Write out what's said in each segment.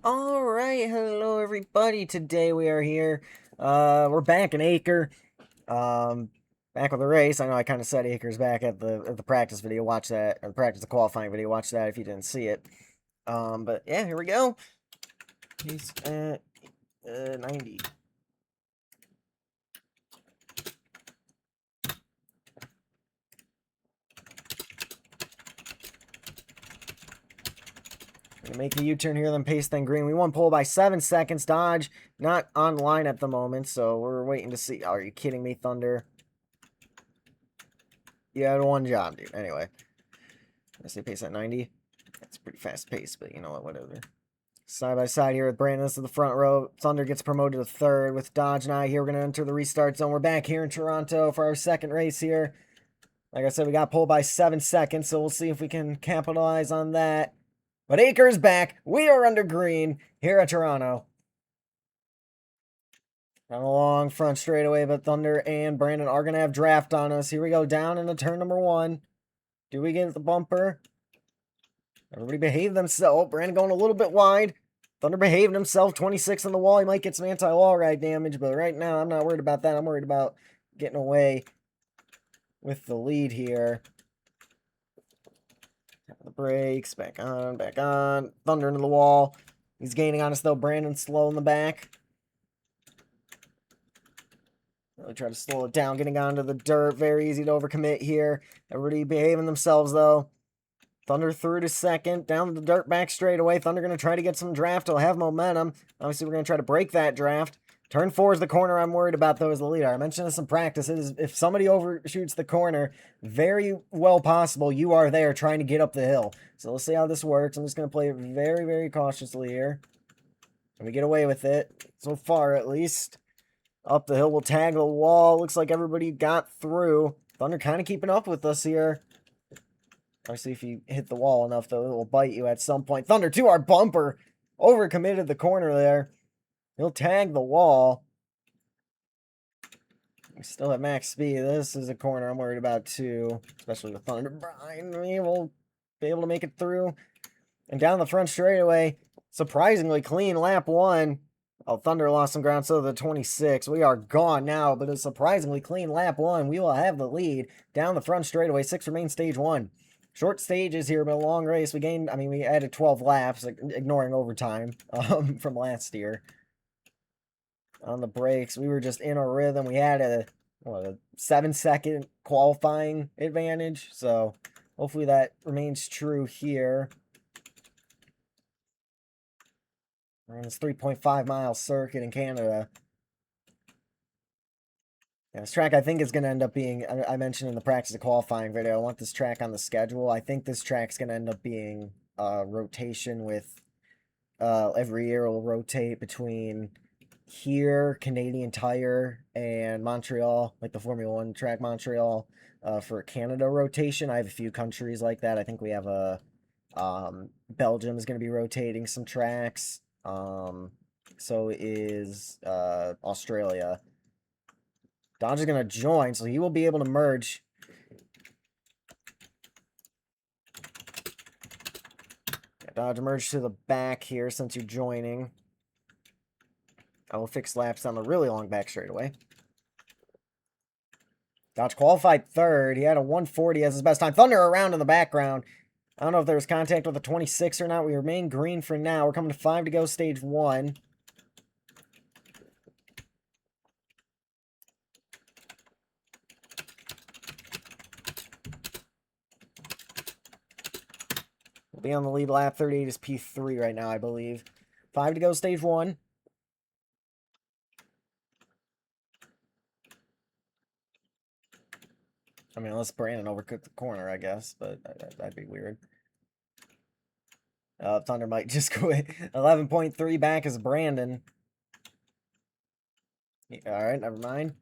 All right, hello everybody. Today we are here. We're back in Acre. Um, back with the race. I know I kind of said Acre's back at the practice video. Watch that, or the practice the qualifying video. Watch that if you didn't see it. But yeah, here we go. He's at 90. Gonna make the U-turn here, then pace, then green. We won pole by 7 seconds. Dodge not online at the moment, so we're waiting to see. Oh, are you kidding me, Thunder? You had one job, dude. Anyway, I say pace at 90. That's pretty fast pace, but you know what? Whatever. Side by side here with Brandon. This is the front row. Thunder gets promoted to third with Dodge and I here. We're going to enter the restart zone. We're back here in Toronto for our second race here. Like I said, we got pulled by 7 seconds, so we'll see if we can capitalize on that. But Acre's back. We are under green here at Toronto. Down a long front straightaway, but Thunder and Brandon are going to have draft on us. Here we go, down into turn number 1. Do we get the bumper? Everybody behave themselves. Brandon going a little bit wide. Thunder behaved himself. 26 on the wall. He might get some anti-wall ride damage, but right now I'm not worried about that. I'm worried about getting away with the lead here. The brakes. Back on. Back on. Thunder into the wall. He's gaining on us, though. Brandon slow in the back. Really try to slow it down. Getting onto the dirt. Very easy to overcommit here. Everybody behaving themselves, though. Thunder through to second, down the dirt back straight away. Thunder going to try to get some draft. He'll have momentum. Obviously, we're going to try to break that draft. Turn 4 is the corner I'm worried about, though, as the leader. I mentioned this in practice. If somebody overshoots the corner, very well possible you are there trying to get up the hill. So let's see how this works. I'm just going to play it very, very cautiously here. And we get away with it, so far at least. Up the hill, we'll tag the wall. Looks like everybody got through. Thunder kind of keeping up with us here. Obviously, if you hit the wall enough, though, it will bite you at some point. Thunder to our bumper. Overcommitted the corner there. He'll tag the wall. We still at max speed. This is a corner I'm worried about, too. Especially with Thunder behind me. We'll be able to make it through. And down the front straightaway. Surprisingly clean lap 1. Oh, Thunder lost some ground, so the 26. We are gone now, but a surprisingly clean lap 1. We will have the lead down the front straightaway. 6 remain stage 1. Short stages here, but a long race. We added 12 laps, ignoring overtime from last year. On the brakes, we were just in a rhythm. We had a 7-second qualifying advantage, so hopefully that remains true here. We're on this 3.5-mile circuit in Canada. Yeah, this track I think is going to end up being, I mentioned in the practice of qualifying video, I want this track on the schedule. I think this track's going to end up being rotation with, every year will rotate between here, Canadian Tire, and Montreal, like the Formula One track Montreal, for Canada rotation. I have a few countries like that. I think we have Belgium is going to be rotating some tracks. So is Australia. Dodge is going to join, so he will be able to merge. Yeah, Dodge merge to the back here since you're joining. I will fix laps on the really long back straightaway. Dodge qualified third. He had a 140 as his best time. Thunder around in the background. I don't know if there was contact with the 26 or not. We remain green for now. We're coming to 5 to go, stage 1. We'll be on the lead lap. 38 is P3 right now, I believe. 5 to go, stage 1. I mean, unless Brandon overcooked the corner, I guess, but that'd be weird. Thunder might just quit. 11.3 back is Brandon. Yeah, all right, never mind.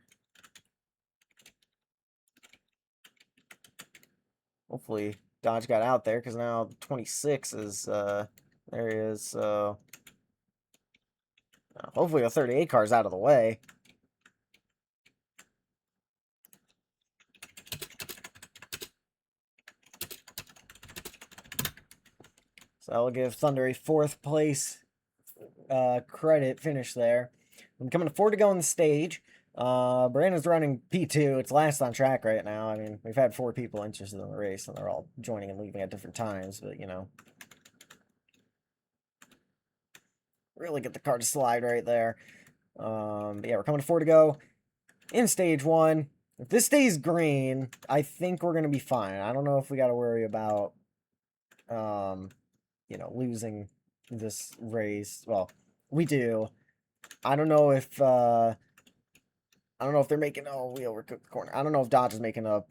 Hopefully Dodge got out there, because now 26 is, there he is, so... hopefully the 38 car's out of the way. So I'll give Thunder a 4th place credit finish there. I'm coming to 4 to go on the stage. Brandon's running P2. It's last on track right now. I mean, we've had 4 people interested in the race, and they're all joining and leaving at different times, but, you know. Really get the car to slide right there. But yeah, we're coming to 4 to go in stage 1. If this stays green, I think we're going to be fine. I don't know if we got to worry about, you know, losing this race. Well, we do. I don't know if, I don't know if they're making, oh, we overcooked the corner. I don't know if Dodge is making up,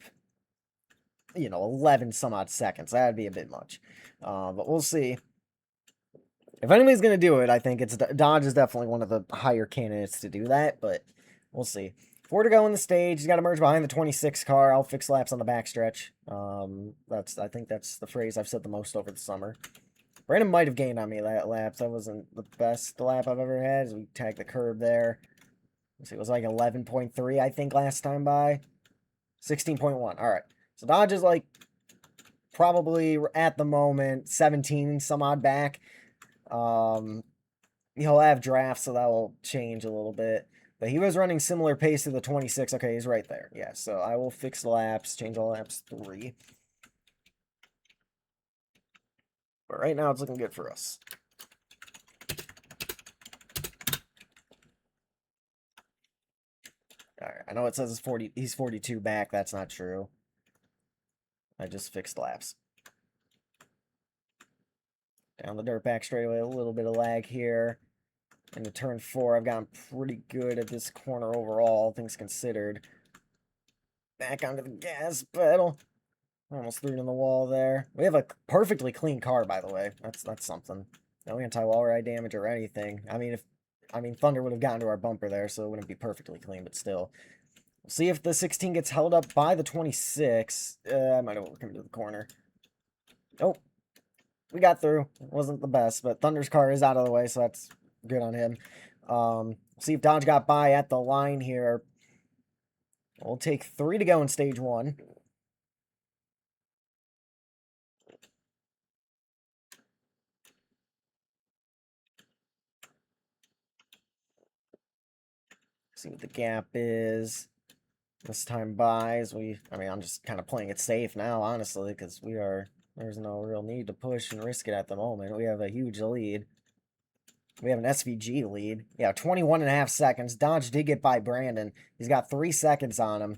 you know, 11 some odd seconds. That'd be a bit much. But we'll see. If anybody's going to do it, I think it's Dodge is definitely one of the higher candidates to do that, but we'll see. 4 to go in the stage. He's got to merge behind the 26 car. I'll fix laps on the backstretch. I think that's the phrase I've said the most over the summer. Brandon might have gained on me that lap. That wasn't the best lap I've ever had. As we tagged the curb there. Let's see, it was like 11.3, I think, last time by. 16.1. All right. So Dodge is like probably at the moment 17 some odd back. He'll have drafts, so that will change a little bit. But he was running similar pace to the 26. Okay, he's right there. Yeah, so I will fix the laps, change all laps 3. But right now, it's looking good for us. All right, I know it says he's 42 back. That's not true. I just fixed laps. Down the dirt back straightaway, a little bit of lag here. Into turn 4, I've gotten pretty good at this corner overall, things considered. Back onto the gas pedal. Almost threw it in the wall there. We have a perfectly clean car, by the way. That's something. No anti-wall ride damage or anything. I mean, Thunder would have gotten to our bumper there, so it wouldn't be perfectly clean, but still. We'll see if the 16 gets held up by the 26. I might have come to the corner. Nope. We got through. It wasn't the best, but Thunder's car is out of the way, so that's good on him. See if Dodge got by at the line here. We'll take 3 to go in stage 1. See what the gap is. This time buys. I'm just kind of playing it safe now, honestly, because there's no real need to push and risk it at the moment. We have a huge lead. We have an SVG lead. Yeah, 21.5 seconds. Dodge did get by Brandon. He's got 3 seconds on him.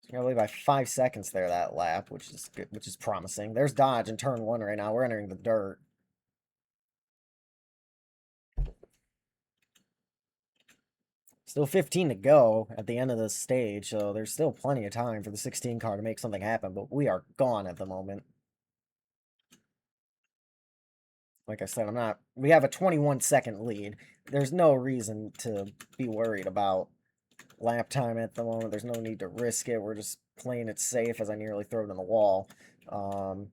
He's going to lead by 5 seconds there that lap, which is good, which is promising. There's Dodge in turn 1 right now. We're entering the dirt. Still 15 to go at the end of this stage, so there's still plenty of time for the 16 car to make something happen, but we are gone at the moment. Like I said, we have a 21-second lead. There's no reason to be worried about lap time at the moment. There's no need to risk it. We're just playing it safe as I nearly throw it in the wall. Kind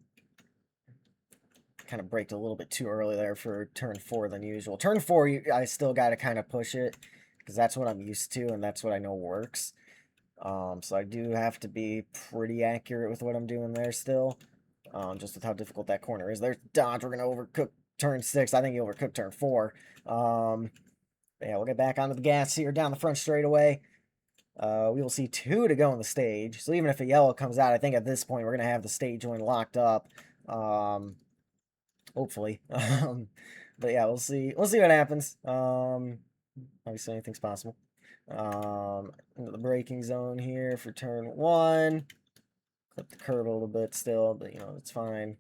of braked a little bit too early there for turn 4 than usual. Turn 4, I still got to kind of push it because that's what I'm used to and that's what I know works. So I do have to be pretty accurate with what I'm doing there still, just with how difficult that corner is. There's Dodge. We're going to overcook turn 6. I think he overcooked turn 4. Yeah, we'll get back onto the gas here down the front straightaway. We will see 2 to go on the stage. So even if a yellow comes out, I think at this point we're going to have the stage one locked up. Hopefully. But yeah, we'll see. We'll see what happens. Obviously anything's possible. Into the braking zone here for turn 1. Clip the curve a little bit still, but you know, it's fine.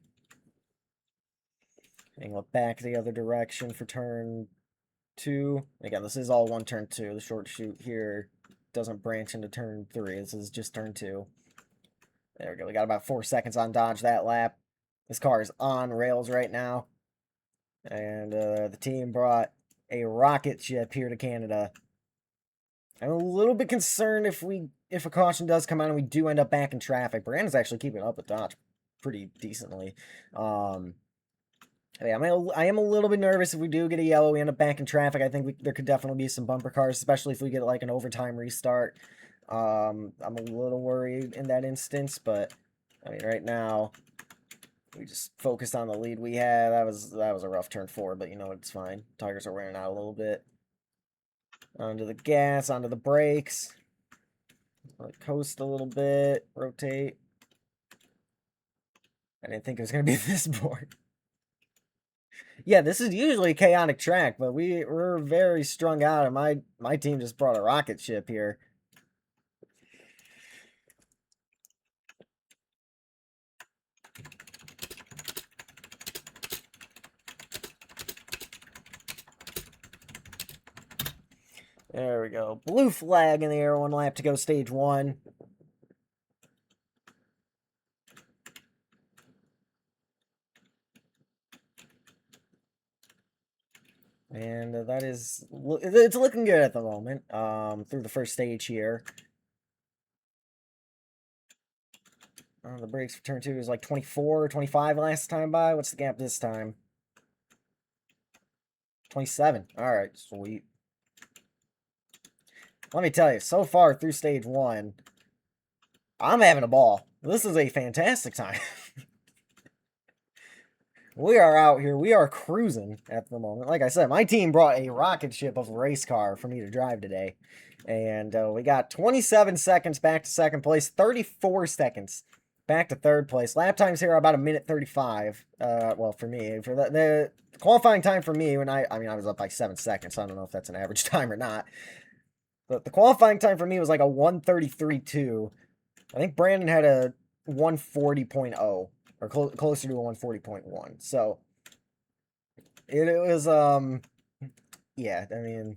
Angle it back the other direction for turn 2. Again, this is all one turn 2. The short shoot here doesn't branch into turn 3. This is just turn 2. There we go. We got about 4 seconds on Dodge that lap. This car is on rails right now. And the team brought a rocket ship here to Canada. I'm a little bit concerned if a caution does come out and we do end up back in traffic. Brandon's actually keeping up with Dodge pretty decently. Yeah, I am a little bit nervous if we do get a yellow, we end up back in traffic. I think there could definitely be some bumper cars, especially if we get like an overtime restart. I'm a little worried in that instance, but I mean, right now We just focused on the lead we had. That was a rough turn 4, but you know, it's fine. Tigers are wearing out a little bit. Onto the gas, onto the brakes. Like coast a little bit, rotate. I didn't think it was going to be this board. Yeah, this is usually a chaotic track, but we're very strung out, and my team just brought a rocket ship here. There we go. Blue flag in the air, 1 lap to go, stage 1. And that is, it's looking good at the moment, through the first stage here. The brakes for turn 2 is like 24, 25 last time by. What's the gap this time? 27. All right, sweet. Let me tell you, so far through stage 1, I'm having a ball. This is a fantastic time. We are out here. We are cruising at the moment. Like I said, my team brought a rocket ship of a race car for me to drive today. And we got 27 seconds back to second place, 34 seconds back to third place. Lap times here are about 1:35. Well, for me, for the qualifying time for me, when I was up by 7 seconds. So I don't know if that's an average time or not. But the qualifying time for me was like a 1:33.2. I think Brandon had a 1:40.0 or closer to a 1:40.1. So it was yeah, I mean,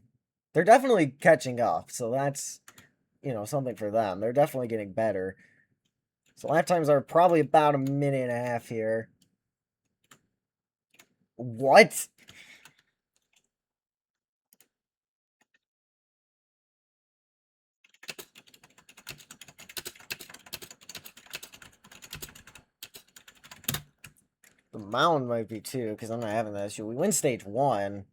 they're definitely catching up. So that's, you know, something for them. They're definitely getting better. So lap times are probably about 1.5 minutes here. What? The mound might be too, because I'm not having that issue. We win stage 1.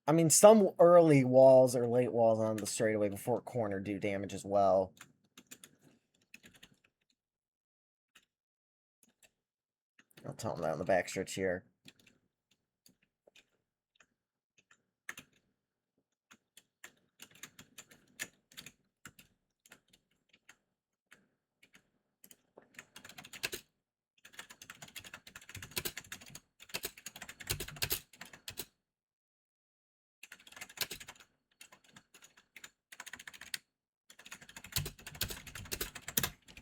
I mean, some early walls or late walls on the straightaway before corner do damage as well. I'll tell them that on the backstretch here.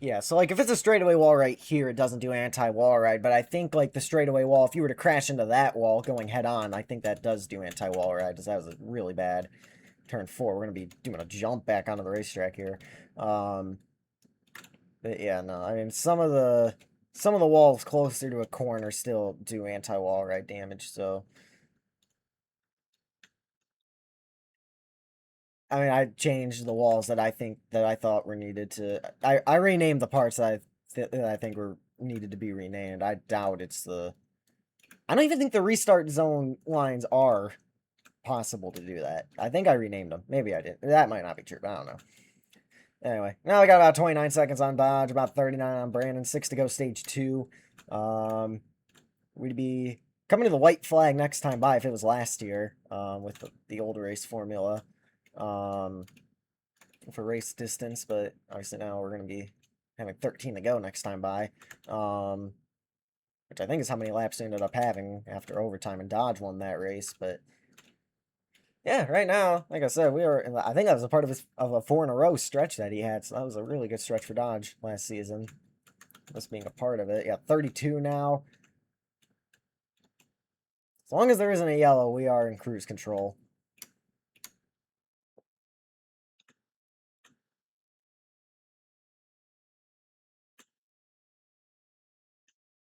Yeah, so like if it's a straightaway wall right here, it doesn't do anti-wall ride, but I think like the straightaway wall, if you were to crash into that wall going head on, I think that does do anti-wall ride, because that was a really bad turn 4. We're gonna be doing a jump back onto the racetrack here. But yeah, no, I mean some of the walls closer to a corner still do anti-wall ride damage, so I mean, I changed the walls that I thought were needed to. I renamed the parts that I think were needed to be renamed. I doubt it's the. I don't even think the restart zone lines are possible to do that. I think I renamed them. Maybe I did. That might not be true, but I don't know. Anyway, now we got about 29 seconds on Dodge, about 39 on Brandon, 6 to go, stage 2. We'd be coming to the white flag next time by if it was last year, with the old race formula. For race distance, but obviously now we're going to be having 13 to go next time by, which I think is how many laps they ended up having after overtime, and Dodge won that race. But yeah, right now, like I said, I think that was a part of a 4 in a row stretch that he had, so that was a really good stretch for Dodge last season, this being a part of it. Yeah, 32 now. As long as there isn't a yellow, we are in cruise control.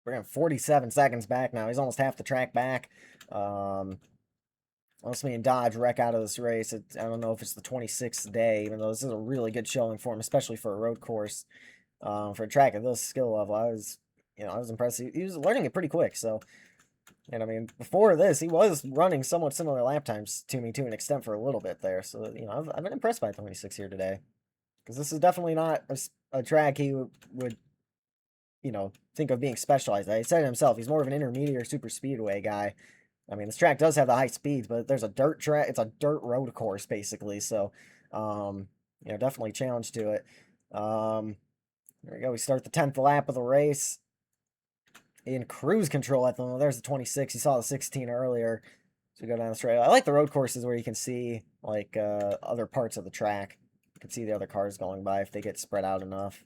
We're getting 47 seconds back now. He's almost half the track back. Unless me and Dodge wreck out of this race, I don't know if it's the 26th day, even though this is a really good showing for him, especially for a road course. For a track at this skill level, I was impressed. He was learning it pretty quick, so And I mean, before this, he was running somewhat similar lap times to me to an extent for a little bit there. So, you know, I've been impressed by 26 here today. Because this is definitely not a track he would, you know, think of being specialized at. He said it himself, he's more of an intermediate or super speedway guy. I mean, this track does have the high speeds, but there's a dirt track. It's a dirt road course, basically. So, you know, definitely challenge to it. There we go. We start the 10th lap of the race in cruise control at the moment. There's the 26. You saw the 16 earlier. So we go down the straight. I like the road courses where you can see like other parts of the track. You can see the other cars going by if they get spread out enough.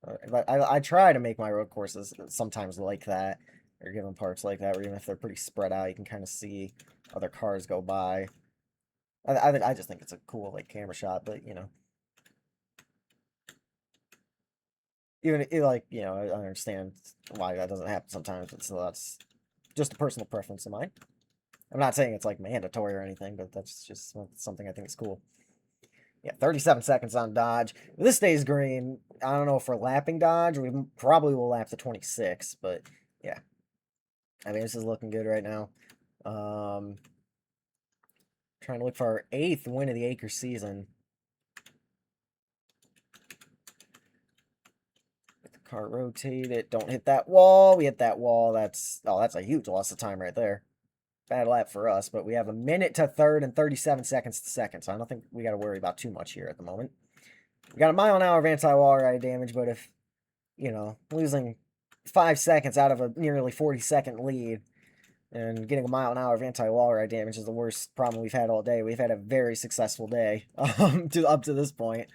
But I try to make my road courses sometimes like that, or given parts like that, where even if they're pretty spread out, you can kind of see other cars go by. I just think it's a cool like camera shot, but you know, even like you know, I understand why that doesn't happen sometimes, but so that's just a personal preference of mine. I'm not saying it's like mandatory or anything, but that's just something I think is cool. Yeah, 37 seconds on Dodge. If this stays green, I don't know if we're lapping Dodge. We probably will lap the 26, but yeah. I mean, this is looking good right now. Trying to look for our 8th win of the Acre season. Get the car rotated. Don't hit that wall. We hit that wall. That's a huge loss of time right there. Bad lap for us, but we have a minute to third and 37 seconds to second, so I don't think we got to worry about too much here at the moment. We got a mile an hour of anti-wall ride damage, but if, you know, losing 5 seconds out of a nearly 40-second lead and getting a mile an hour of anti-wall ride damage is the worst problem we've had all day. We've had a very successful day up to this point.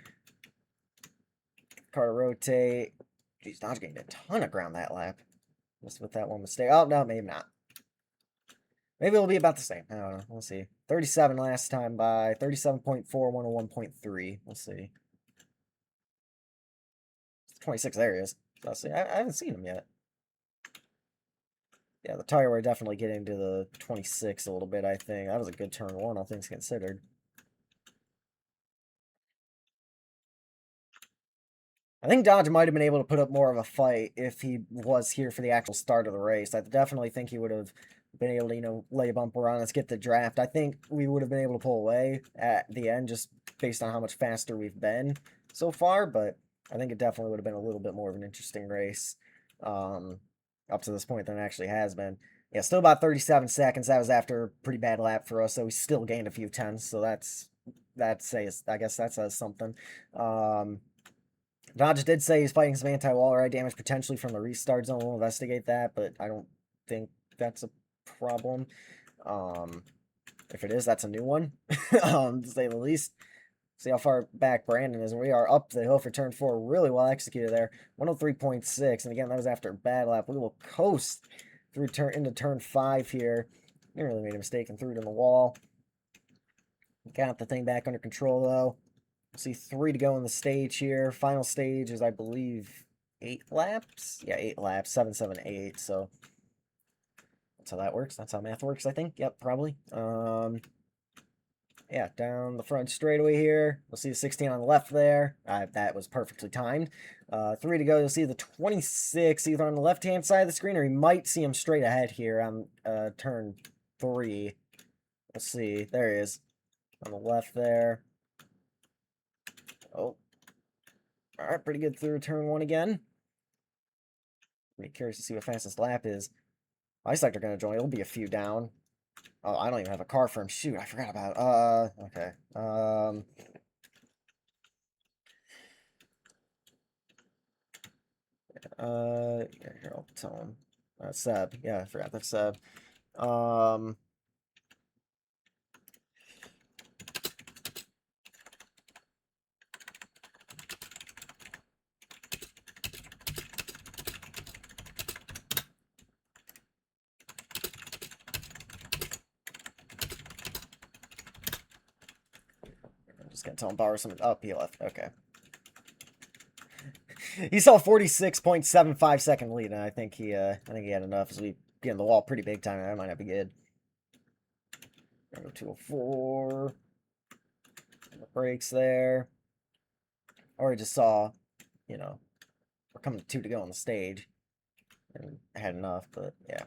Car to rotate. Geez, Dodge gained a ton of ground that lap. Just with that one mistake. Oh, no, maybe not. Maybe it'll be about the same. I don't know. We'll see. 37 last time by. 37.4, 101.3. We'll see. 26, there he is. So see. I haven't seen him yet. Yeah, the tire we're definitely getting to the 26 a little bit, I think. That was a good turn one, all things considered. I think Dodge might have been able to put up more of a fight if he was here for the actual start of the race. I definitely think he would have been able to, you know, lay a bumper on us, get the draft. I think we would have been able to pull away at the end just based on how much faster we've been so far, but I think it definitely would have been a little bit more of an interesting race up to this point than it actually has been. Yeah, still about 37 seconds. That was after a pretty bad lap for us, so we still gained a few tenths, so that says, I guess that says something. Dodge did say he's fighting some anti-wall ride damage potentially from the restart zone. We'll investigate that, but I don't think that's a problem. If it is, that's a new one, to say the least. See how far back Brandon is. We are up the hill for turn 4. Really well executed there. 103.6. And again, that was after a bad lap. We will coast through into turn 5 here. Didn't really made a mistake and threw it in the wall. Got the thing back under control, though. See 3 to go in the stage here. Final stage is, I believe, 8 laps? Yeah, 8 laps. 7, 7, 8. So that's how that works. That's how math works, I think. Yep, probably. Yeah, down the front straightaway here. You'll see the 16 on the left there. That was perfectly timed. 3 to go. You'll see the 26 either on the left-hand side of the screen, or you might see him straight ahead here on turn 3. Let's see. There he is. On the left there. Oh. Alright, pretty good through turn 1 again. Be curious to see what fastest lap is. Ice Sector gonna join. It'll be a few down. Oh, I don't even have a car for him. Shoot, I forgot about it. Okay. Here, I'll tell him. Seb. Yeah, I forgot that's Seb. I'm just gonna tell him borrow some. Oh, he left. Okay. He saw 46.75 second lead, and I think he had enough as we get in the wall pretty big time. That might not be good. Go 204. The brakes there. Already just saw, you know, we're coming to 2 to go on the stage. And I had enough, but yeah.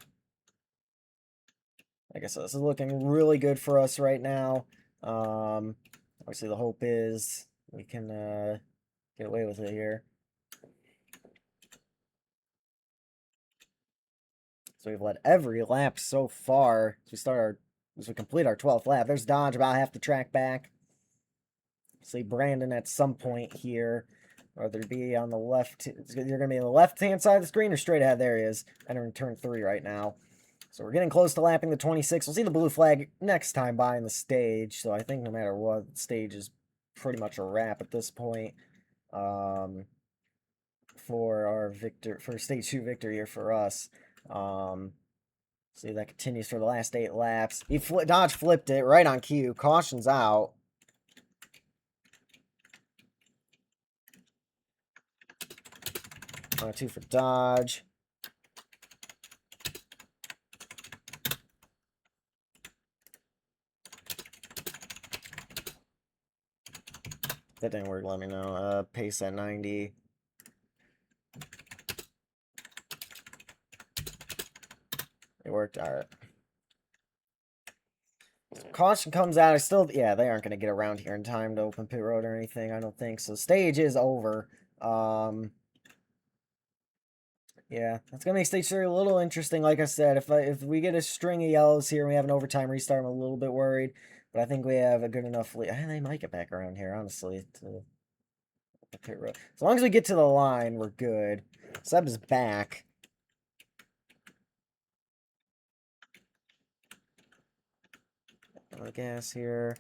Like I said, this is looking really good for us right now. Obviously, the hope is we can get away with it here. So we've led every lap so far. As we complete our 12th lap. There's Dodge about half the track back. See Brandon at some point here. Whether it be on the left, you're going to be on the left-hand side of the screen or straight ahead. There he is. Entering turn 3 right now. So we're getting close to lapping the 26. We'll see the blue flag next time by in the stage. So I think no matter what, the stage is pretty much a wrap at this point. For stage 2 victory here for us. See, that continues for the last 8 laps. Dodge flipped it right on cue. Caution's out. Two for Dodge. That didn't work, let me know. Pace at 90. It worked, alright. Caution comes out. Yeah, they aren't going to get around here in time to open pit road or anything, I don't think. So stage is over. Yeah, that's going to make stage 3 a little interesting. Like I said, if we get a string of yellows here and we have an overtime restart, I'm a little bit worried. But I think we have a good enough lead. They might get back around here, honestly, to the pit road. As long as we get to the line, we're good. Seb is back. The gas here.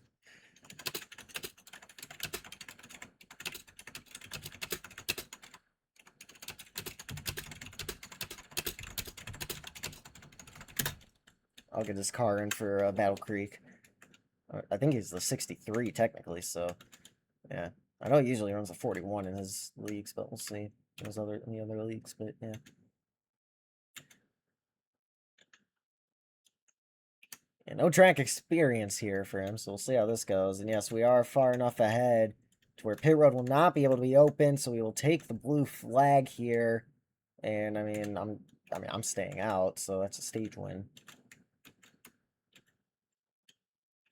I'll get his car in for Battle Creek. I think he's the 63 technically, so yeah. I know he usually runs a 41 in his leagues, but we'll see in the other leagues. But yeah. Yeah, no track experience here for him, so we'll see how this goes. And yes, we are far enough ahead to where pit road will not be able to be open, so we will take the blue flag here. And I'm staying out, so that's a stage win.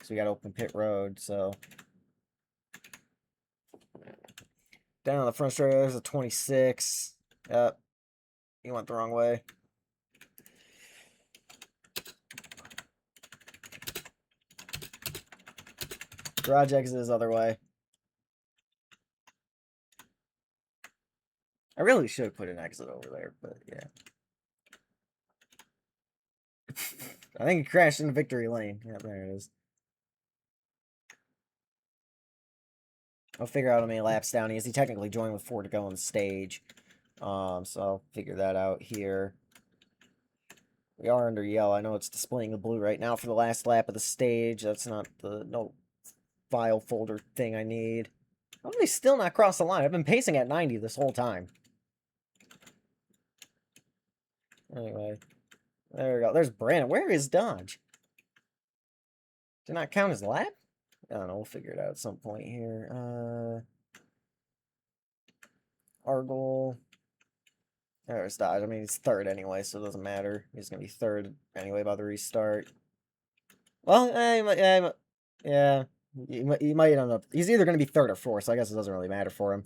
So we got to open pit road, so down on the front straight, there's a 26. Yep, he went the wrong way. Garage exit is other way. I really should have put an exit over there, but yeah. I think he crashed into victory lane. Yeah, there it is. I'll figure out how many laps down he is. He technically joined with 4 to go on the stage. So I'll figure that out here. We are under yellow. I know it's displaying the blue right now for the last lap of the stage. That's not the no file folder thing I need. How did they still not cross the line? I've been pacing at 90 this whole time. Anyway, there we go. There's Brandon. Where is Dodge? Did not count his lap? I don't know. We'll figure it out at some point here. Argyle. There's Dodge. I mean, he's third anyway, so it doesn't matter. He's going to be third anyway by the restart. Well, yeah. He might end up... He's either going to be third or fourth, so I guess it doesn't really matter for him.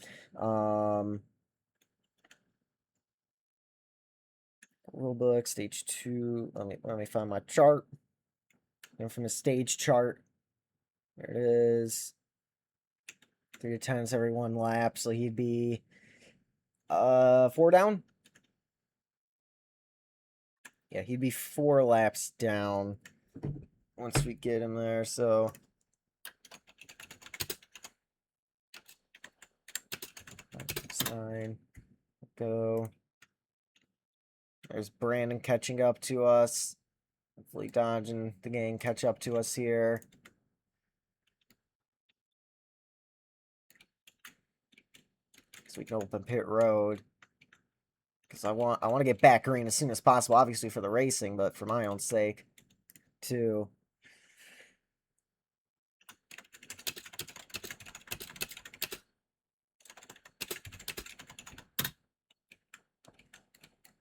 Rulebook, stage 2. Let me find my chart. Infamous stage chart. There it is. 3 times every 1 lap, so he'd be 4 down. Yeah, he'd be 4 laps down once we get him there, so... That's 9. Go. There's Brandon catching up to us. Hopefully Dodge and the gang catch up to us here. So we can open pit road. Because I want to get back green as soon as possible, obviously for the racing, but for my own sake, too.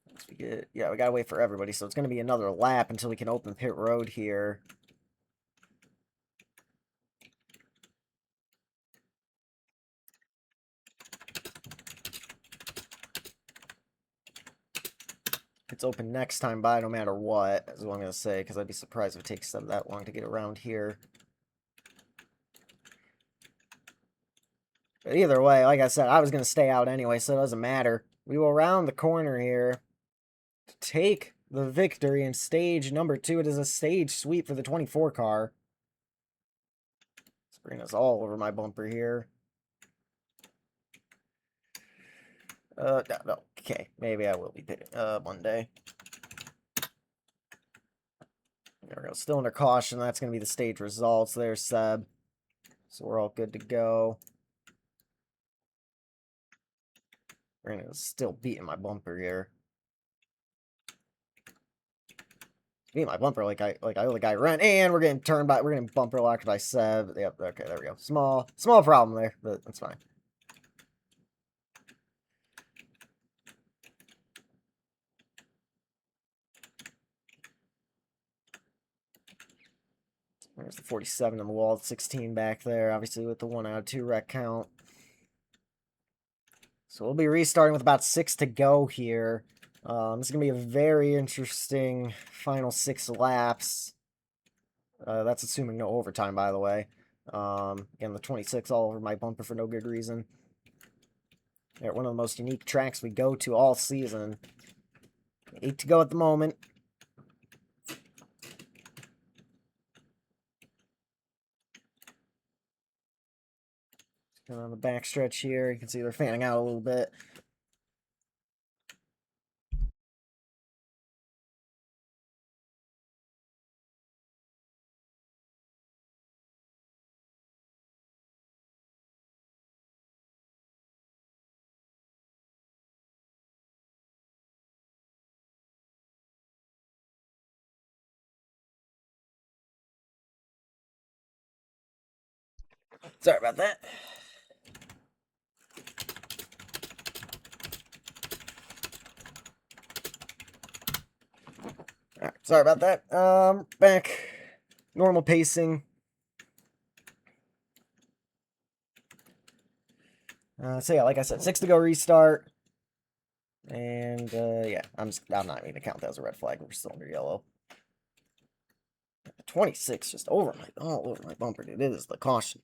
Once we Yeah, we gotta wait for everybody, so it's gonna be another lap until we can open pit road here. It's open next time by no matter what, is what I'm gonna say, because I'd be surprised if it takes them that long to get around here. But either way, like I said, I was gonna stay out anyway, so it doesn't matter. We will round the corner here to take the victory in stage number 2. It is a stage sweep for the 24 car. Let's bring us all over my bumper here. No, okay, maybe I will be pitting, one day. There we go, still under caution, that's gonna be the stage results. There's Seb. So we're all good to go. Brandon is still beating my bumper here. Beating my bumper like I owe the guy rent, and we're getting turned by, we're getting bumper locked by Seb. Yep, okay, there we go. Small problem there, but that's fine. There's the 47 on the wall, 16 back there, obviously with the 1 out of 2 wreck count. So we'll be restarting with about 6 to go here. This is going to be a very interesting final 6 laps. That's assuming no overtime, by the way. Again, the 26 all over my bumper for no good reason. They're one of the most unique tracks we go to all season. 8 to go at the moment. On the backstretch here, you can see they're fanning out a little bit. Sorry about that. Alright, sorry about that. Back. Normal pacing. So yeah, like I said, 6 to go restart. And yeah, I'm not even gonna count that as a red flag. We're still under yellow. 26 just all over my bumper, dude. It is the caution.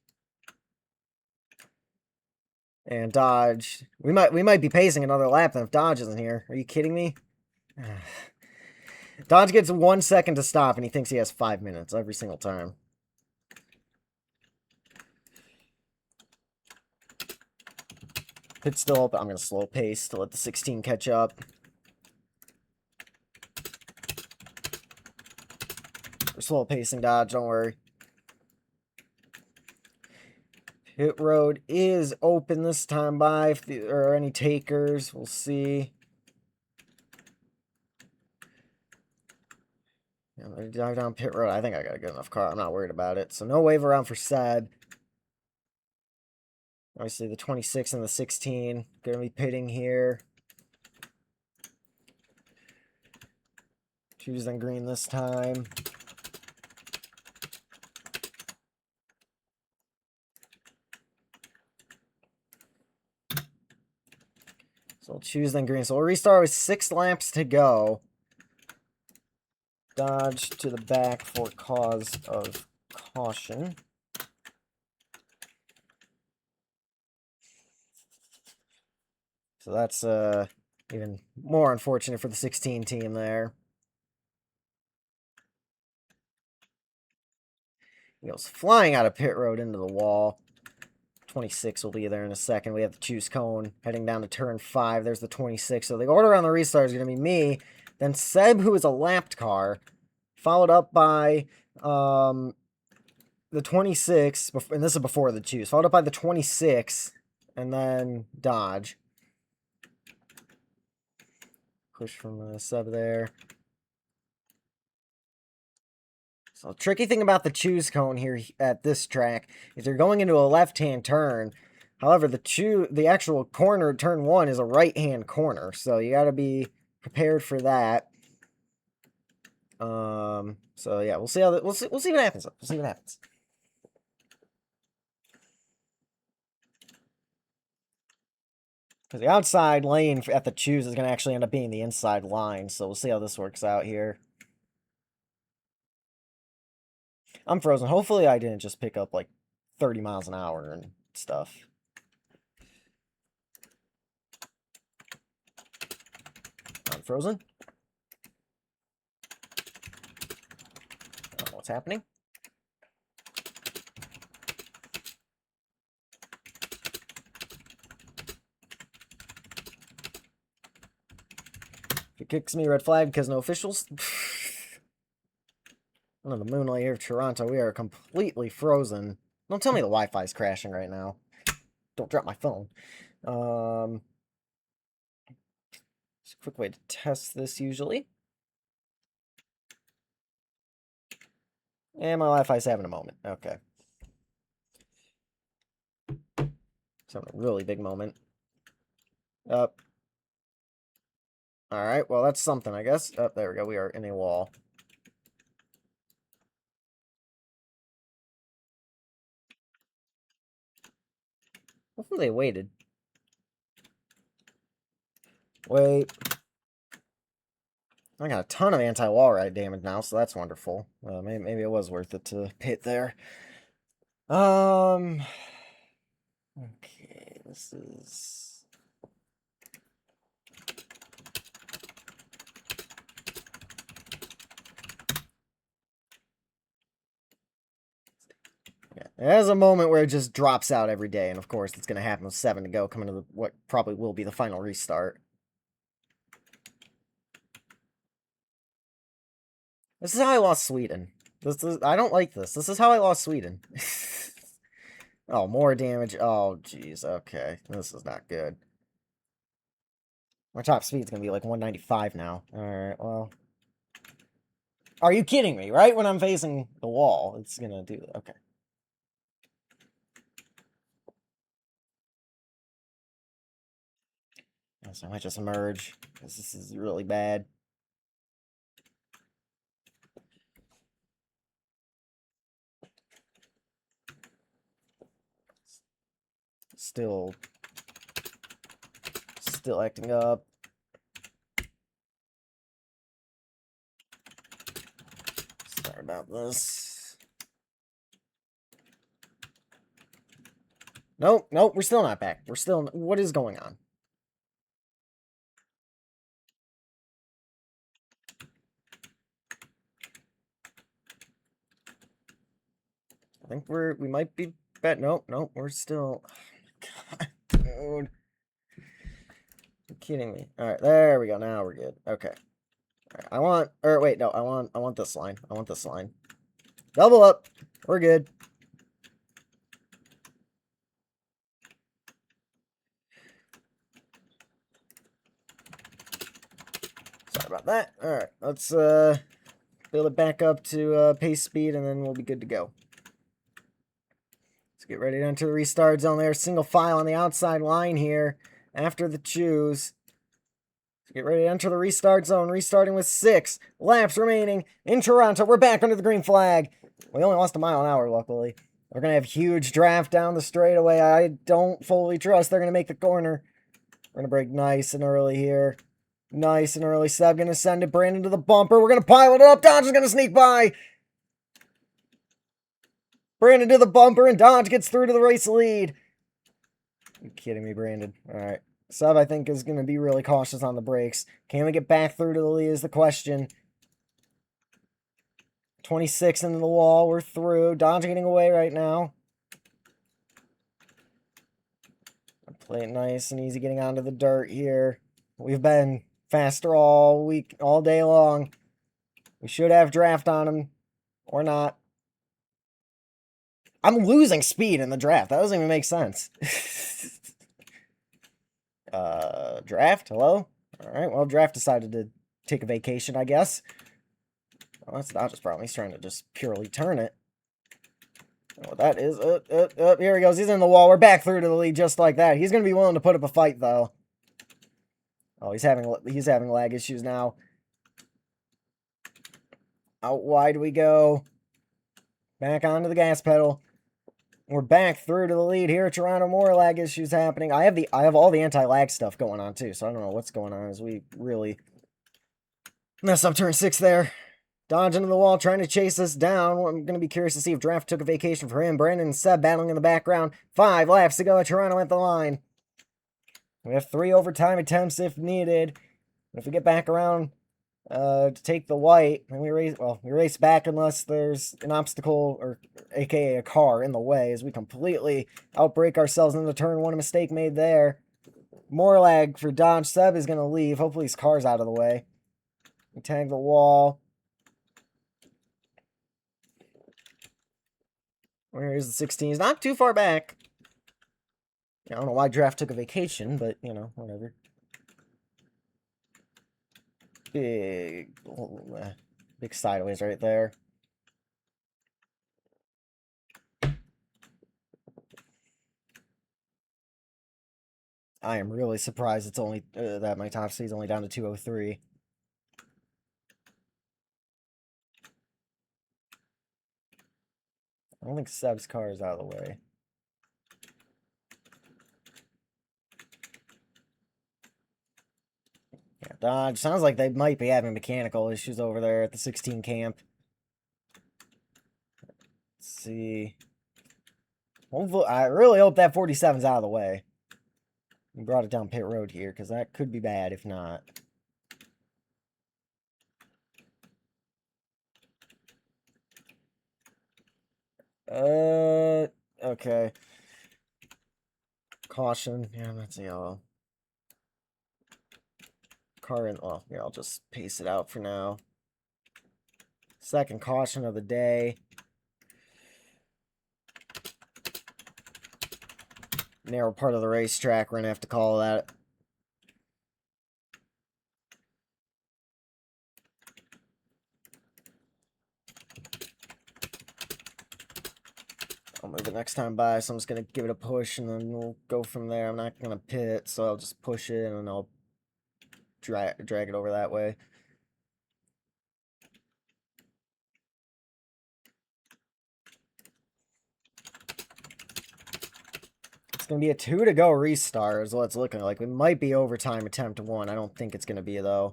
And Dodge. We might be pacing another lap then if Dodge isn't here. Are you kidding me? Dodge gets 1 second to stop and he thinks he has 5 minutes every single time. Pit's still open. I'm gonna slow pace to let the 16 catch up. We're slow pacing Dodge, don't worry. Pit road is open this time by if there are any takers. We'll see. Yeah, I'm gonna drive down pit road. I think I got a good enough car. I'm not worried about it. So no wave around for Seb. Obviously the 26 and the 16 gonna be pitting here. Choosing green this time. So we'll choose then green. So we'll restart with 6 laps to go. Dodge to the back for cause of caution. So that's even more unfortunate for the 16 team there. He goes flying out of pit road into the wall. 26 will be there in a second. We have the choose cone heading down to turn 5. There's the 26. So the order on the restart is going to be me, then Seb, who is a lapped car, followed up by the 26, and this is before the choose, followed up by the 26, and then Dodge. Push from Seb there. So tricky thing about the choose cone here at this track is you're going into a left-hand turn. However, the actual corner, turn 1, is a right-hand corner. So you got to be prepared for that. So yeah, we'll see how we'll see what happens. We'll see what happens. Because the outside lane at the choose is going to actually end up being the inside line, so we'll see how this works out here. I'm frozen. Hopefully I didn't just pick up like 30 miles an hour and stuff. I'm frozen. I don't know what's happening. If it kicks me, red flag because no officials. Under the moonlight here of Toronto, we are completely frozen. Don't tell me the Wi-Fi is crashing right now. Don't drop my phone. It's a quick way to test this usually. And my Wi-Fi's having a moment. Okay. It's having a really big moment. Up. Alright, well that's something, I guess. Oh, there we go. We are in a wall. Hopefully they waited. Wait. I got a ton of anti-wall ride damage now, so that's wonderful. Maybe it was worth it to hit there. Okay, this is... Yeah, it has a moment where it just drops out every day, and of course it's going to happen with 7 to go, coming to what probably will be the final restart. This is how I lost Sweden. I don't like this. This is how I lost Sweden. Oh, more damage. Oh, jeez. Okay. This is not good. My top speed's going to be like 195 now. Alright, well. Are you kidding me? Right when I'm facing the wall, it's going to do that. Okay. So I might just emerge, because this is really bad. Still acting up. Sorry about this. Nope, we're still not back. We're still... What is going on? I think we might be back. Nope, we're still... God, dude. You're kidding me. Alright, there we go. Now we're good. Okay. Alright, I want this line. I want this line. Double up. We're good. Sorry about that. Alright, let's build it back up to pace speed, and then we'll be good to go. Let's get ready to enter the restart zone there. Single file on the outside line here after the choose. Let's get ready to enter the restart zone, restarting with 6 laps remaining in Toronto. We're back under the green flag. We only lost a mile an hour, luckily. We're going to have huge draft down the straightaway. I don't fully trust they're going to make the corner. We're going to break nice and early here. Nice and early. Seb going to send it. Brandon to the bumper. We're going to pilot it up. Dodge is going to sneak by. Brandon to the bumper, and Dodge gets through to the race lead. You're kidding me, Brandon. All right. Seb, I think, is going to be really cautious on the brakes. Can we get back through to the lead is the question. 26 into the wall. We're through. Dodge getting away right now. Play it nice and easy getting onto the dirt here. We've been faster all week, all day long. We should have draft on him. Or not. I'm losing speed in the draft. That doesn't even make sense. Draft? Hello? Alright, well, draft decided to take a vacation, I guess. Well, that's Dodge's problem. He's trying to just purely turn it. Oh, that is... Here he goes. He's in the wall. We're back through to the lead just like that. He's going to be willing to put up a fight, though. Oh, he's having lag issues now. Out wide we go. Back onto the gas pedal. We're back through to the lead here. Toronto, more lag issues happening. I have all the anti-lag stuff going on too, so I don't know what's going on as we really mess up turn 6 there. Dodge into the wall, trying to chase us down. I'm going to be curious to see if Draft took a vacation for him. Brandon and Seb battling in the background. 5 laps to go. Toronto at the line. We have 3 overtime attempts if needed. If we get back around to take the white, and we race back unless there's an obstacle, or aka a car, in the way, as we completely outbrake ourselves into turn 1. A mistake made there. More lag for Dodge. Seb is going to leave. Hopefully his car's out of the way. We tag the wall. Where is the 16? He's not too far back. I don't know why Draft took a vacation, but, you know, whatever. Big sideways right there. I am really surprised it's only that my top speed's only down to 203. I don't think Seb's car is out of the way. Yeah, Dodge. Sounds like they might be having mechanical issues over there at the 16 camp. Let's see. Hopefully, I really hope that 47's out of the way. We brought it down pit road here, because that could be bad if not. Okay. Caution. Yeah, that's a yellow. Car in. Well, here, I'll just pace it out for now. Second caution of the day. Narrow part of the racetrack. We're going to have to call that. I'll move it next time by, so I'm just going to give it a push, and then we'll go from there. I'm not going to pit, so I'll just push it, and I'll drag it over that way. It's going to be a 2 to go restart is what it's looking like. We might be overtime attempt 1. I don't think it's going to be, though.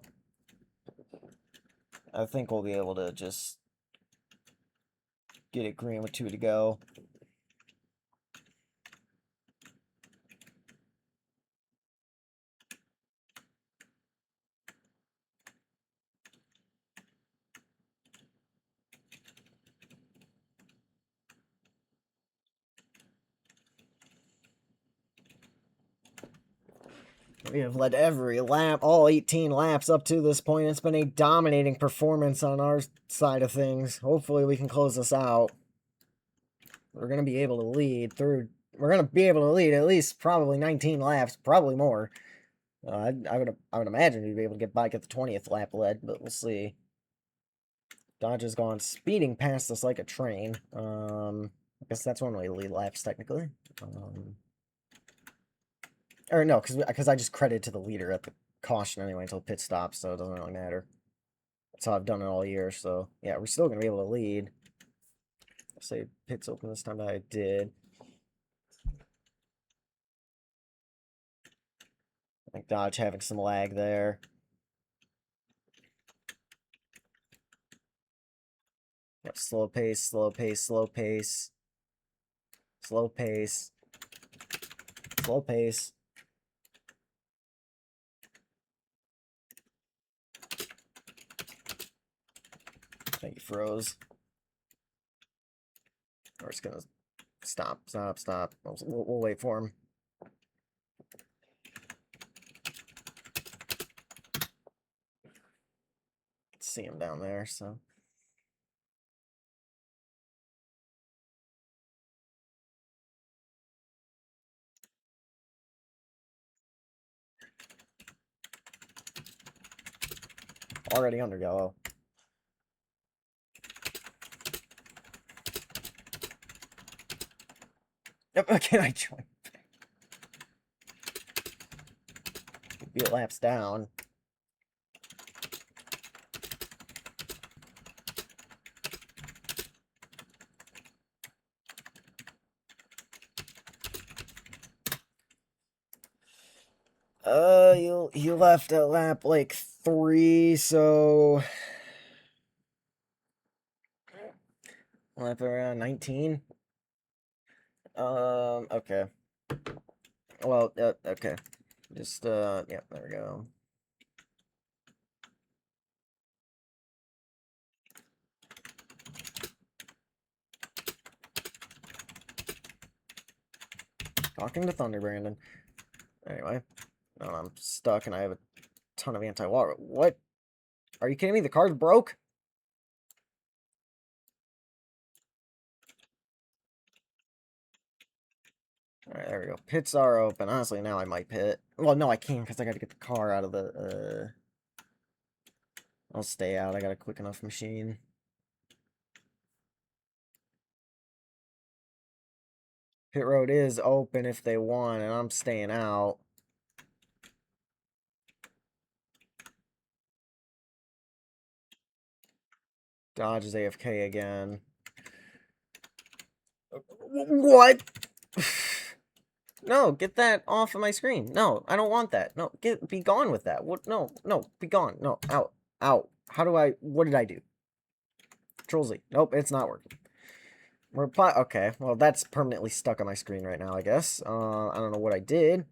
I think we'll be able to just get it green with 2 to go. We have led every lap, all 18 laps up to this point. It's been a dominating performance on our side of things. Hopefully we can close this out. We're going to be able to lead through... We're going to be able to lead at least probably 19 laps, probably more. I would imagine we'd be able to get back at the 20th lap led, but we'll see. Dodge has gone speeding past us like a train. I guess that's one way to lead laps, technically. Or no, because I just credit to the leader at the caution anyway until pit stops, so it doesn't really matter. That's how I've done it all year, so yeah, we're still going to be able to lead. I'll say pit's open this time, but I did. I think Dodge having some lag there. Yep, slow pace, slow pace, slow pace. Slow pace. Slow pace. I think he froze. Or it's gonna stop. We'll wait for him. See him down there, so. Already under yellow. Yep, can I join? be laps down. He left at lap like 3, so lap around 19. Okay. Well, okay. Just yeah, there we go. Talking to Thunder Brandon. Anyway, I'm stuck and I have a ton of anti-water. What? Are you kidding me? The car's broke? Alright, there we go. Pits are open. Honestly, now I might pit. Well, no, I can't because I gotta get the car out of the, I'll stay out. I got a quick enough machine. Pit road is open if they want, and I'm staying out. Dodge is AFK again. What? No, get that off of my screen. No, I don't want that. No, be gone with that. What? No, be gone. No, out, out. What did I do? Control Z. Nope, it's not working. Okay, well, that's permanently stuck on my screen right now, I guess. I don't know what I did.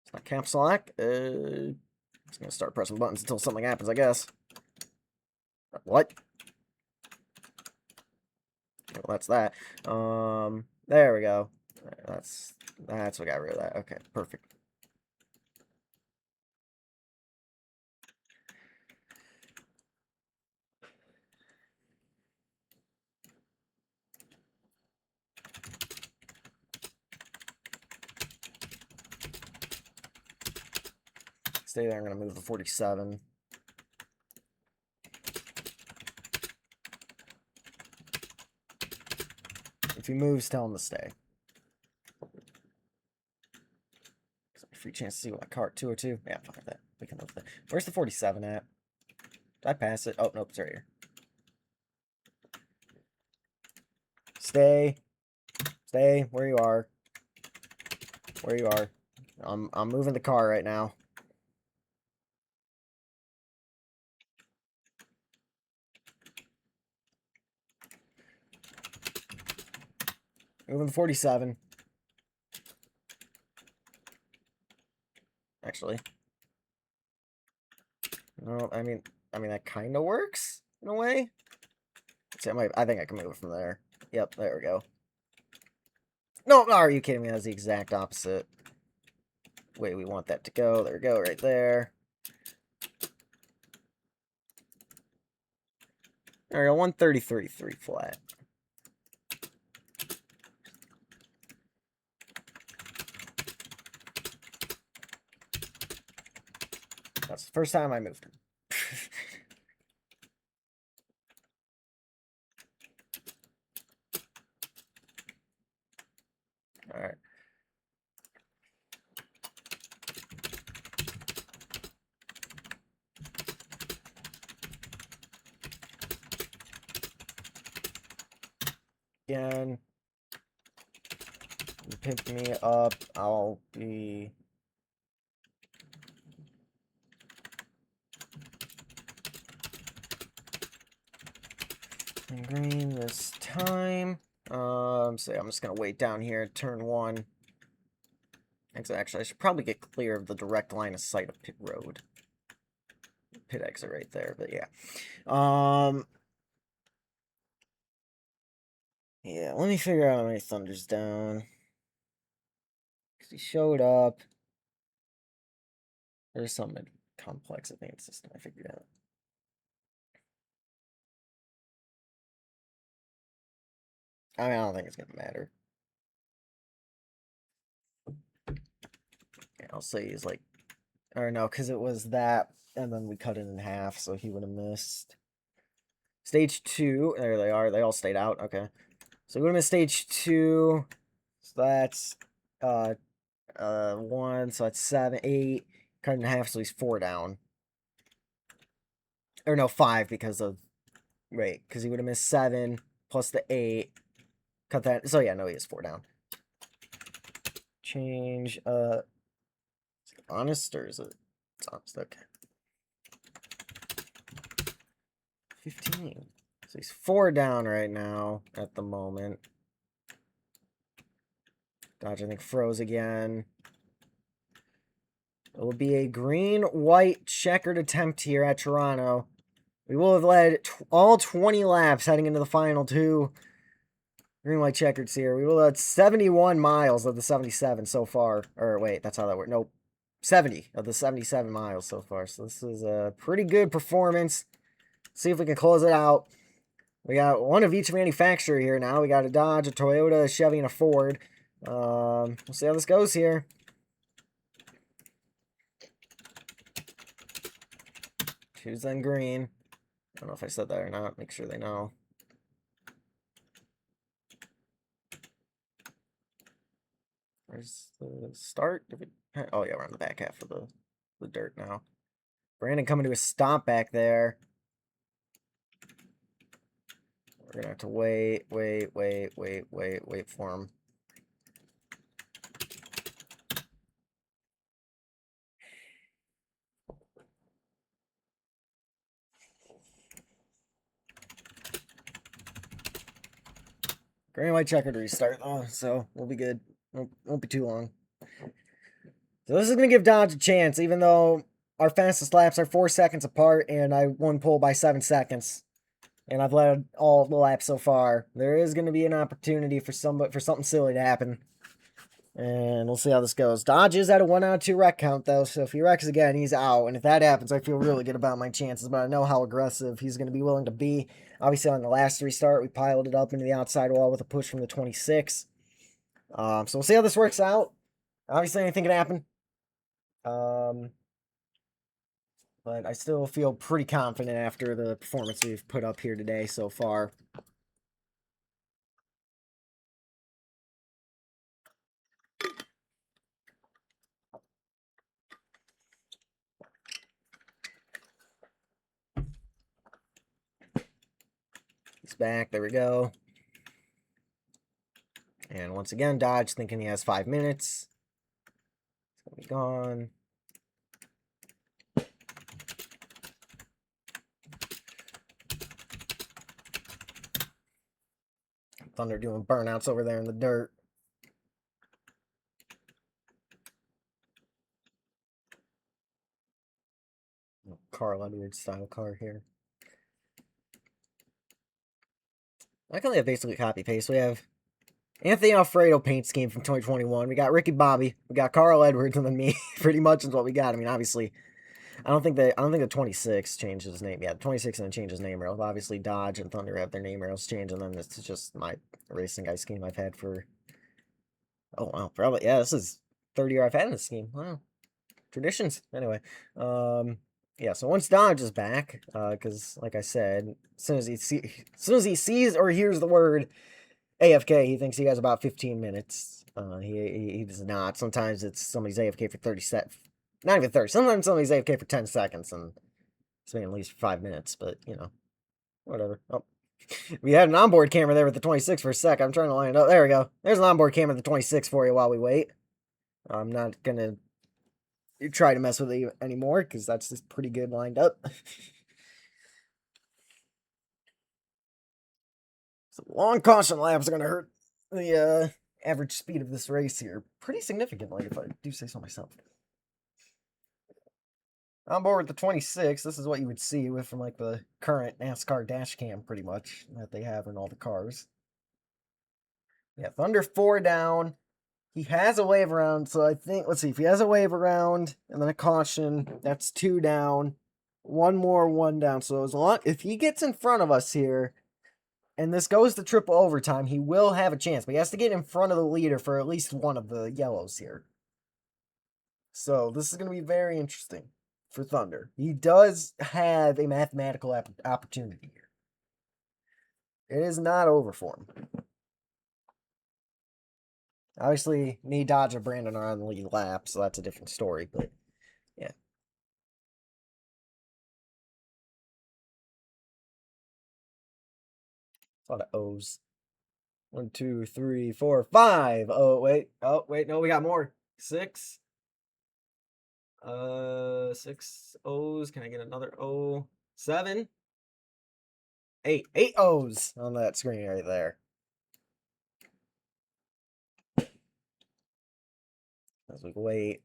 It's not caps lock. Just gonna start pressing buttons until something happens, I guess. What? Well, that's that. There we go. That's what got rid of that. Okay, perfect. Stay there. I'm gonna move the 47. If he moves, tell him to stay. Free chance to see what car 202. Yeah, fuck that. We can move that. Where's the 47 at? Did I pass it? Oh, nope, it's right here. Stay. Stay where you are. Where you are. I'm moving the car right now. Moving the 47. Actually. No, I mean that kind of works in a way. See, I think I can move it from there. Yep, there we go. No, are you kidding me? That's the exact opposite way we want that to go. There we go, right there. There we go, 130.33 flat. That's the first time I moved him. Alright. Again. You pick me up, I'll be... in green this time. So I'm just gonna wait down here, turn 1. Actually, I should probably get clear of the direct line of sight of pit road. Pit exit right there, but yeah. Yeah, let me figure out how many Thunder's down. Because he showed up. There's some complex advanced system I figured out. I mean, I don't think it's gonna matter. Yeah, I'll say he's like, or no, because it was that, and then we cut it in half, so he would have missed. Stage 2, there they are. They all stayed out. Okay, so we would have missed stage 2. So that's 1. So that's 7, 8. Cut in half, so he's 4 down. Or no, 5 because of... Wait, because he would have missed 7 plus the 8. Cut that. So yeah, no, he is 4 down. Change. Is it honest or is it? It's honest. Okay. 15. So he's 4 down right now at the moment. Dodge, I think, froze again. It will be a green-white checkered attempt here at Toronto. We will have led all 20 laps heading into the final 2 green-white checkers here. We will have 71 miles of the 77 so far. Or wait, that's how that works. Nope. 70 of the 77 miles so far. So this is a pretty good performance. See if we can close it out. We got one of each manufacturer here now. We got a Dodge, a Toyota, a Chevy, and a Ford. We'll see how this goes here. Choose then green. I don't know if I said that or not. Make sure they know. Where's the start? Oh, yeah, we're on the back half of the dirt now. Brandon coming to a stop back there. We're going to have to wait for him. Green white checkered restart though, so we'll be good. Won't be too long. So this is going to give Dodge a chance, even though our fastest laps are 4 seconds apart and I won pole by 7 seconds. And I've led all the laps so far. There is going to be an opportunity for something silly to happen. And we'll see how this goes. Dodge is at a 1 out of 2 wreck count, though. So if he wrecks again, he's out. And if that happens, I feel really good about my chances. But I know how aggressive he's going to be willing to be. Obviously, on the last restart, we piled it up into the outside wall with a push from the 26. So we'll see how this works out. Obviously, anything can happen. But I still feel pretty confident after the performance we've put up here today so far. He's back. There we go. And once again, Dodge thinking he has 5 minutes. He's going to be gone. Thunder doing burnouts over there in the dirt. Carl Edwards style car here. I can have basically copy paste. We have Anthony Alfredo paint scheme from 2021. We got Ricky Bobby. We got Carl Edwards, and then me. Pretty much is what we got. I mean, obviously, I don't think the 26 changed his name. Yeah, the 26 and then changed his name rail. Obviously, Dodge and Thunder have their name rails changed, and then it's just my racing guy scheme I've had for. Oh wow, probably yeah. This is 3rd year I've had this scheme. Wow, traditions. Anyway, yeah. So once Dodge is back, because like I said, as soon as he sees or hears the word AFK, he thinks he has about 15 minutes. He does not. Sometimes it's somebody's AFK for 30 seconds. Not even 30. Sometimes somebody's AFK for 10 seconds, and it's been at least 5 minutes, but, you know, whatever. Oh, we had an onboard camera there with the 26 for a sec. I'm trying to line it up. There we go. There's an onboard camera with the 26 for you while we wait. I'm not going to try to mess with it anymore, because that's just pretty good lined up. So long caution laps are going to hurt the average speed of this race here pretty significantly, if I do say so myself. On board with the 26, this is what you would see with from like the current NASCAR dash cam, pretty much, that they have in all the cars. Yeah, Thunder 4 down. He has a wave around, so I think, let's see, if he has a wave around and then a caution, that's 2 down. One more, 1 down. So as long if he gets in front of us here, and this goes to triple overtime, he will have a chance. But he has to get in front of the leader for at least one of the yellows here. So this is going to be very interesting for Thunder. He does have a mathematical opportunity here. It is not over for him. Obviously, me, Dodge, and Brandon are on the lead lap, so that's a different story. But Yeah. A lot of O's. 1, 2, 3, 4, 5. Oh, wait. Oh, wait. No, we got more. 6. 6 O's. Can I get another O? 7. 8. 8 O's on that screen right there. As we wait.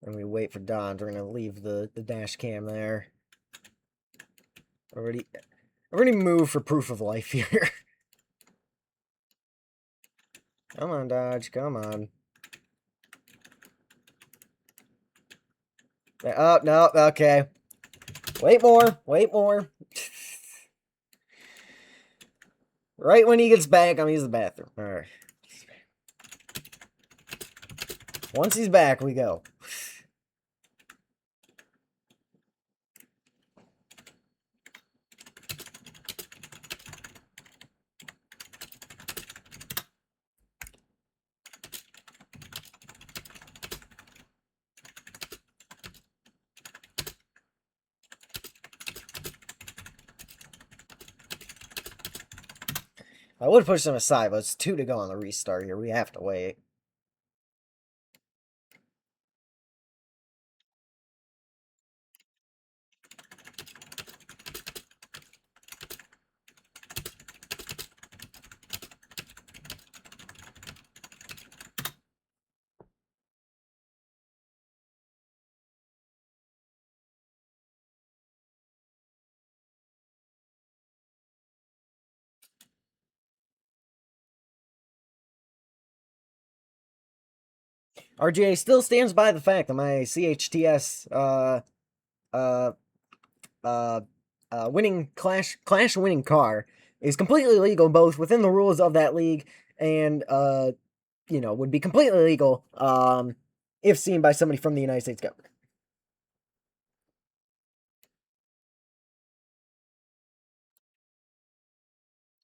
And we wait for Don. We're going to leave the dash cam there. Already moved for proof of life here. Come on, Dodge. Come on. Oh, no. Okay. Wait more. Wait more. Right when he gets back, I'm using the bathroom. All right. Once he's back, we go. I would push them aside, but it's 2 to go on the restart here. We have to wait. RGA still stands by the fact that my CHTS winning clash winning car is completely legal, both within the rules of that league and would be completely legal if seen by somebody from the United States government.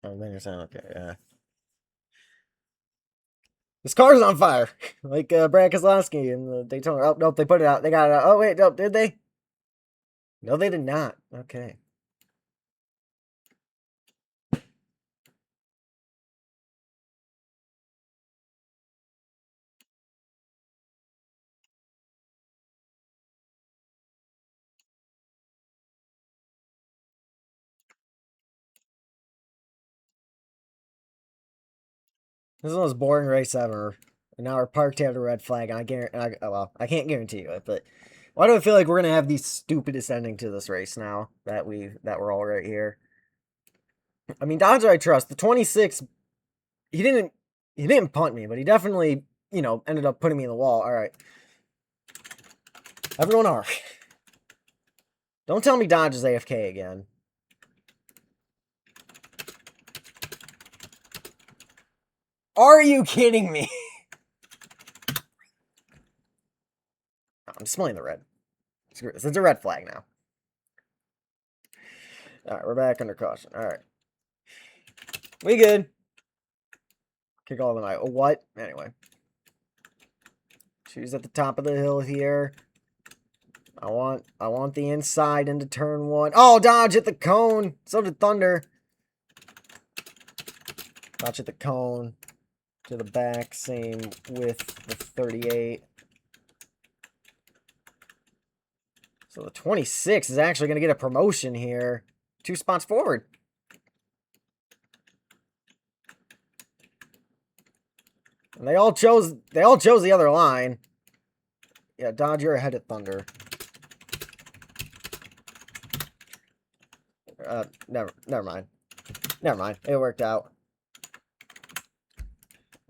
Oh, then you're okay. Yeah. This car's on fire, like Brad Keselowski in the Daytona. Oh nope, they put it out. They got it out. Oh wait, nope, did they? No, they did not. Okay. This is the most boring race ever. And now we're parked at a red flag, and I can't guarantee you it, but why do I feel like we're gonna have the stupidest ending to this race now that we're all right here? I mean, Dodger I trust. The 26, he didn't punt me, but he definitely, ended up putting me in the wall. All right. Everyone are. Don't tell me Dodge is AFK again. Are you kidding me? I'm displaying the red. Screw this. It's a red flag now. Alright, we're back under caution. Alright. We good. Kick all the night. Oh, what? Anyway. Choose at the top of the hill here. I want the inside into turn 1. Oh, Dodge at the cone. So did Thunder. Dodge at the cone. To the back. Same with the 38. So the 26 is actually going to get a promotion here. 2 spots forward. And they all chose the other line. Yeah, Dodge, you're ahead of Thunder. Never mind. Never mind. It worked out.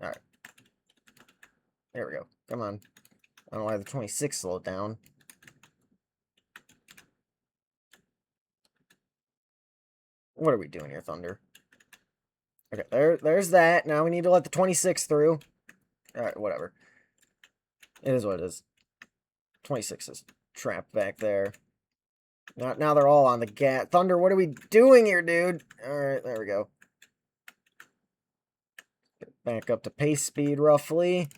Alright. There we go. Come on. I don't know why the 26 slowed down. What are we doing here, Thunder? Okay, there's that. Now we need to let the 26 through. Alright, whatever. It is what it is. 26 is trapped back there. Now they're all on the gas. Thunder, what are we doing here, dude? Alright, there we go. Back up to pace speed, roughly.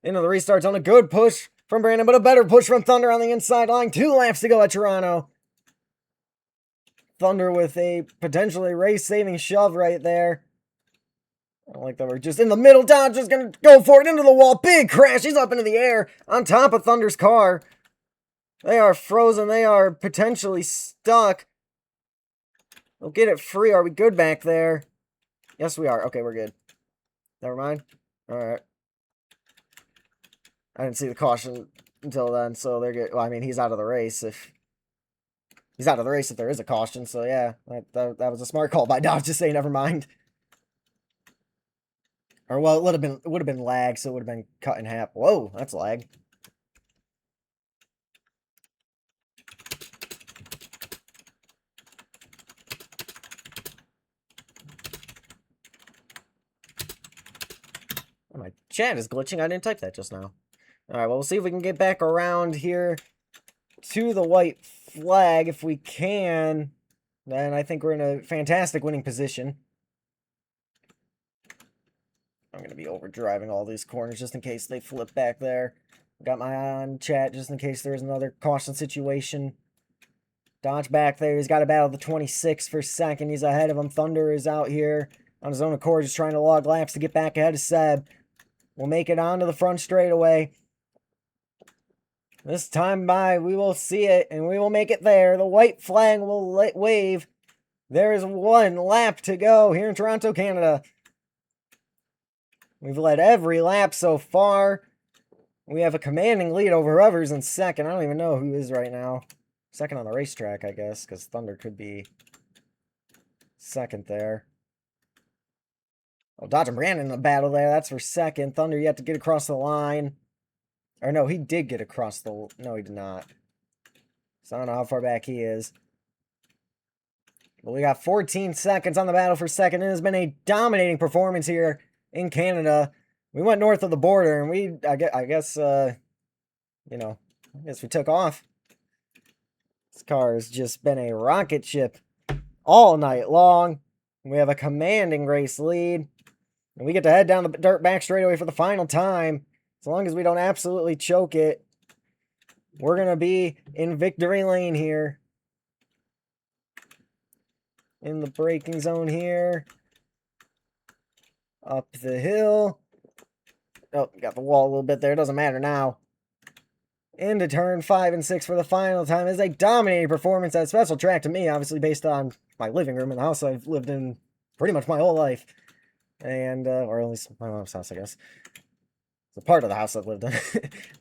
Into the restart's on a good push. from Brandon, but a better push from Thunder on the inside line. 2 laps to go at Toronto. Thunder with a potentially race-saving shove right there. I don't like that we're just in the middle. Dodge is going to go for it into the wall. Big crash. He's up into the air on top of Thunder's car. They are frozen. They are potentially stuck. We'll get it free. Are we good back there? Yes, we are. Okay, we're good. Never mind. All right. I didn't see the caution until then, so they're good. Well, I mean, he's out of the race if... He's out of the race if there is a caution, so yeah. That was a smart call by Dodge to say never mind. Or, well, it would have been lag, so it would have been cut in half. Whoa, that's lag. Oh, my chat is glitching. I didn't type that just now. Alright, well, we'll see if we can get back around here to the white flag. If we can, then I think we're in a fantastic winning position. I'm going to be overdriving all these corners just in case they flip back there. Got my eye on chat just in case there's another caution situation. Dodge back there. He's got to battle the 26 for second. He's ahead of him. Thunder is out here on his own accord, just trying to log laps to get back ahead of Seb. We'll make it onto the front straightaway. This time by, we will see it, and we will make it there. The white flag will wave. There is 1 lap to go here in Toronto, Canada. We've led every lap so far. We have a commanding lead over whoever's in second. I don't even know who is right now. Second on the racetrack, I guess, because Thunder could be second there. Oh, Dodge and Brandon in the battle there. That's for second. Thunder yet to get across the line. Or no, he did get across the... No, he did not. So I don't know how far back he is. But we got 14 seconds on the battle for second. It has been a dominating performance here in Canada. We went north of the border, and I guess, you know, I guess we took off. This car has just been a rocket ship all night long. We have a commanding race lead. And we get to head down the dirt back straightaway for the final time. As long as we don't absolutely choke it, we're going to be in victory lane here. In the braking zone here. Up the hill. Oh, got the wall a little bit there. Doesn't matter now. Into turn 5 and 6 for the final time. It's a dominating performance at a special track to me, obviously based on my living room and the house I've lived in pretty much my whole life. And, or at least my mom's house, I guess. It's a part of the house I've lived in.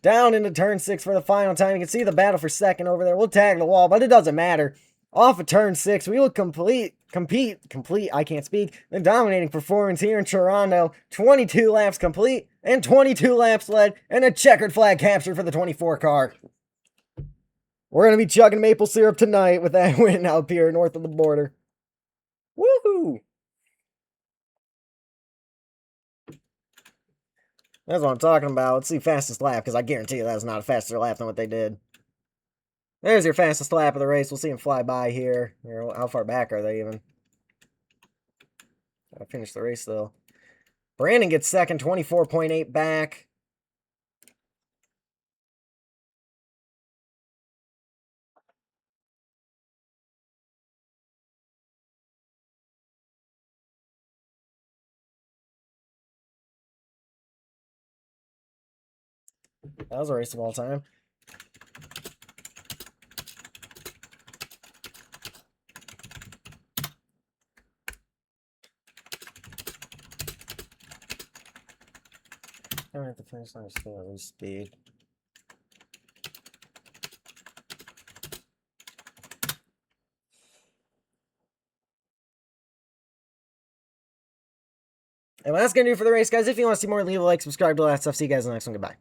Down into turn 6 for the final time. You can see the battle for second over there. We'll tag the wall, but it doesn't matter. Off of turn 6, we will compete, I can't speak, the dominating performance here in Toronto. 22 laps complete, and 22 laps led, and a checkered flag capture for the 24 car. We're going to be chugging maple syrup tonight with that win up here north of the border. Woohoo! That's what I'm talking about. Let's see fastest lap, because I guarantee you that was not a faster lap than what they did. There's your fastest lap of the race. We'll see him fly by here. How far back are they even? Gotta finish the race, though. Brandon gets second, 24.8 back. That was a race of all time. At the finish line, still at least speed. And that's gonna do it for the race, guys. If you want to see more, leave a like, subscribe to all that stuff. See you guys in the next one. Goodbye.